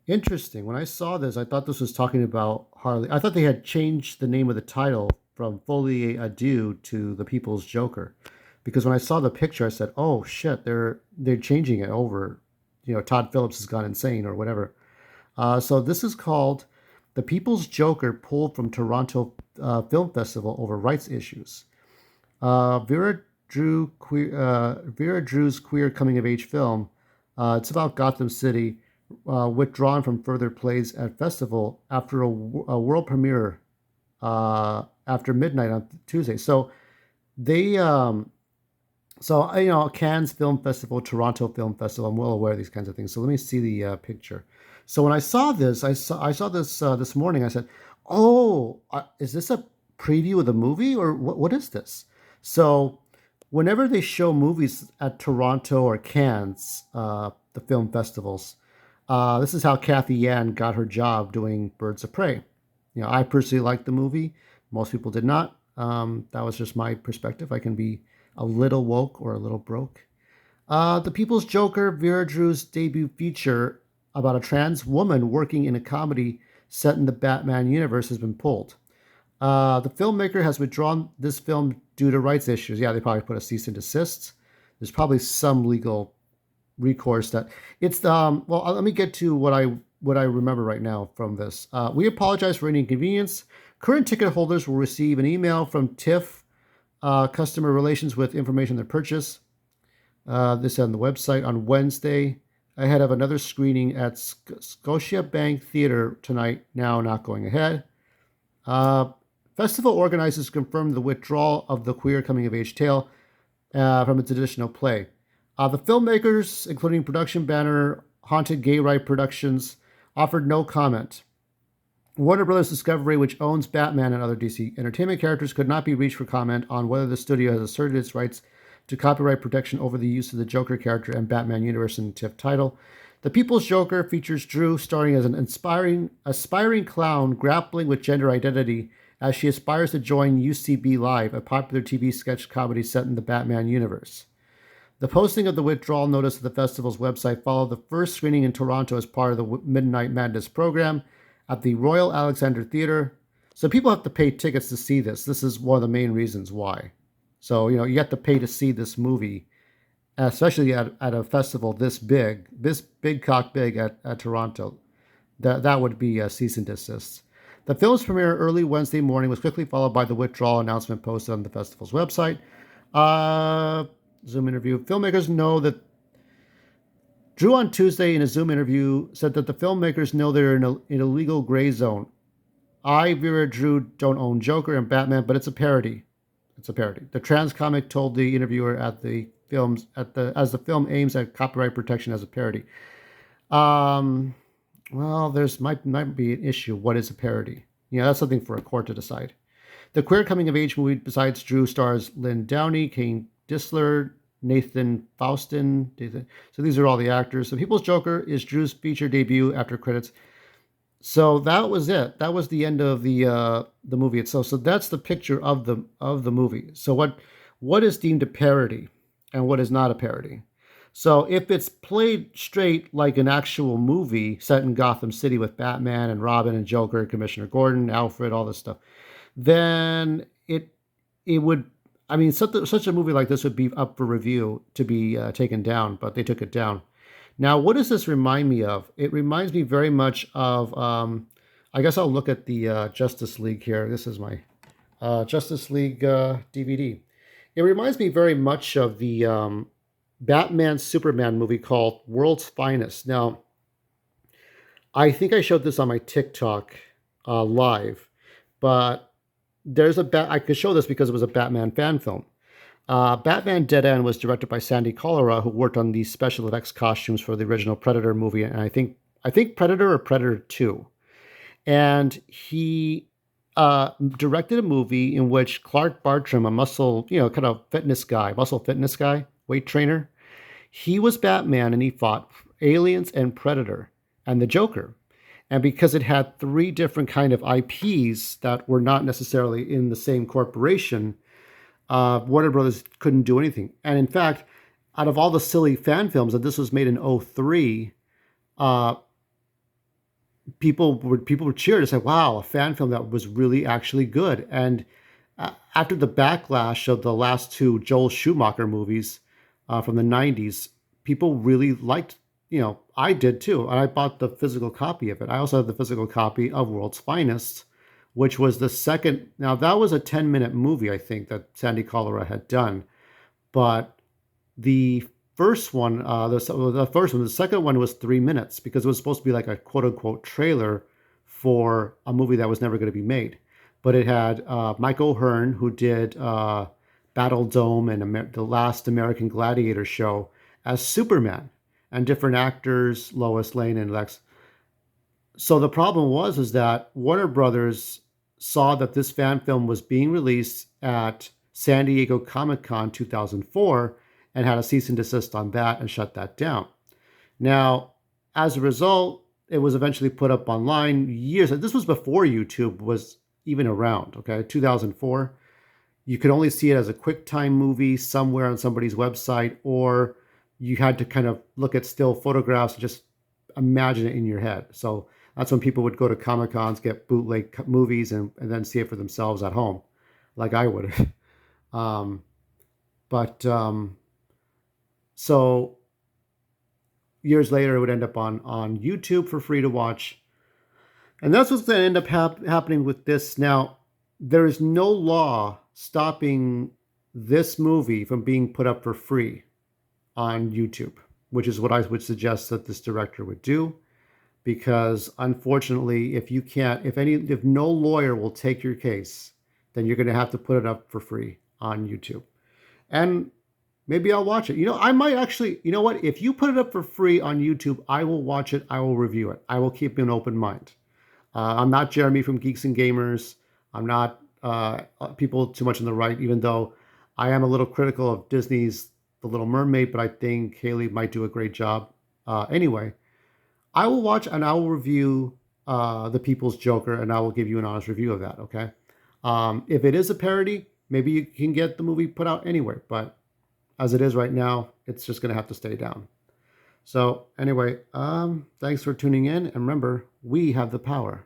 Interesting. When I saw this, I thought this was talking about Harley. I thought they had changed the name of the title from Folie Adieu to The People's Joker, because when I saw the picture, I said, "Oh shit, they're changing it over." Todd Phillips has gone insane or whatever. So this is called The People's Joker, pulled from Toronto Film Festival over rights issues. Vera Drew's queer coming of age film. It's about Gotham City, withdrawn from further plays at festival after a world premiere after midnight on Tuesday. So they, Cannes Film Festival, Toronto Film Festival. I'm well aware of these kinds of things. So let me see the picture. So when I saw this, I saw this this morning. I said, "Oh, is this a preview of the movie, or what is this?" So whenever they show movies at Toronto or Cannes, the film festivals, this is how Kathy Yan got her job doing Birds of Prey. I personally liked the movie. Most people did not. That was just my perspective. I can be a little woke or a little broke. The People's Joker, Vera Drew's debut feature about a trans woman working in a comedy set in the Batman universe, has been pulled. The filmmaker has withdrawn this film due to rights issues. Yeah, they probably put a cease and desist. There's probably some legal recourse that it's well, let me get to what I remember right now from this. We apologize for any inconvenience. Current ticket holders will receive an email from TIFF customer relations with information on their purchase. This on the website on Wednesday, ahead of another screening at Scotiabank Theater tonight, now not going ahead. uh, Festival organizers confirmed the withdrawal of the queer coming of age tale from its additional play. The filmmakers, including production banner Haunted Gay Right Productions, offered no comment. Warner Brothers Discovery, which owns Batman and other DC Entertainment characters, could not be reached for comment on whether the studio has asserted its rights to copyright protection over the use of the Joker character and Batman universe in the TIFF title. The People's Joker features Drew starring as an aspiring clown grappling with gender identity as she aspires to join UCB Live, a popular TV sketch comedy set in the Batman universe. The posting of the withdrawal notice to the festival's website followed the first screening in Toronto as part of the Midnight Madness program at the Royal Alexandra Theatre. So people have to pay tickets to see this. This is one of the main reasons why. So, you have to pay to see this movie, especially at a festival this big cock big at Toronto. That would be a cease and desist. The film's premiere early Wednesday morning was quickly followed by the withdrawal announcement posted on the festival's website. Uh, Zoom interview. Filmmakers know that Drew on Tuesday in a Zoom interview said that the filmmakers know they're in a legal gray zone. I, Vera Drew, don't own Joker and Batman, but it's a parody. It's a parody. The trans comic told the interviewer at the films at the as the film aims at copyright protection as a parody. Um, well, there's might be an issue. What is a parody? That's something for a court to decide. The queer coming of age movie, besides Drew, stars Lynn Downey, Kane Disler, Nathan Faustin. So these are all the actors. The People's Joker is Drew's feature debut after credits. So that was it. That was the end of the movie itself. So that's the picture of the movie. So what is deemed a parody and what is not a parody? So if it's played straight like an actual movie set in Gotham City with Batman and Robin and Joker, Commissioner Gordon, Alfred, all this stuff, then it would. I mean, such a movie like this would be up for review to be taken down, but they took it down. Now, what does this remind me of? It reminds me very much of. I guess I'll look at the Justice League here. This is my Justice League DVD. It reminds me very much of the Batman Superman movie called World's Finest. Now, I think I showed this on my TikTok live, but I could show this because it was a Batman fan film. Batman Dead End was directed by Sandy Colera, who worked on the special effects costumes for the original Predator movie, and I think Predator or Predator 2. And he directed a movie in which Clark Bartram, a muscle, kind of muscle fitness guy, weight trainer, he was Batman and he fought aliens and Predator and the Joker. And because it had three different kind of IPs that were not necessarily in the same corporation, Warner Brothers couldn't do anything. And in fact, out of all the silly fan films, that this was made in '03, people were cheered to say, "Wow, a fan film that was really actually good." And after the backlash of the last two Joel Schumacher movies from the '90s, people really liked. I did too, and I bought the physical copy of it. I also have the physical copy of World's Finest, which was the second. Now that was a 10-minute movie, I think, that Sandy Colera had done, but the first one, the first one, the second one was 3 minutes because it was supposed to be like a quote unquote trailer for a movie that was never going to be made. But it had Mike O'Hearn, who did Battle Dome and the last American Gladiator show, as Superman, and different actors, Lois Lane and Lex. So the problem was is that Warner Brothers saw that this fan film was being released at San Diego Comic-Con 2004 and had a cease and desist on that and shut that down. Now, as a result, it was eventually put up online years. This was before YouTube was even around. Okay, 2004. You could only see it as a QuickTime movie somewhere on somebody's website, or you had to kind of look at still photographs and just imagine it in your head. So that's when people would go to Comic Cons, get bootleg movies, and then see it for themselves at home, like I would. um, but so years later, it would end up on YouTube for free to watch, and that's what's going to end up happening with this. Now, there is no law stopping this movie from being put up for free on YouTube, which is what I would suggest that this director would do. Because unfortunately, if you can't, if no lawyer will take your case, then you're going to have to put it up for free on YouTube. And maybe I'll watch it. I might actually, you know what? If you put it up for free on YouTube, I will watch it. I will review it. I will keep an open mind. I'm not Jeremy from Geeks and Gamers. I'm not people too much on the right, even though I am a little critical of Disney's The Little Mermaid, but I think Haley might do a great job. Anyway, I will watch and I will review The People's Joker, and I will give you an honest review of that, okay? If it is a parody, maybe you can get the movie put out anywhere, but as it is right now, it's just going to have to stay down. So, anyway, thanks for tuning in, and remember, we have the power.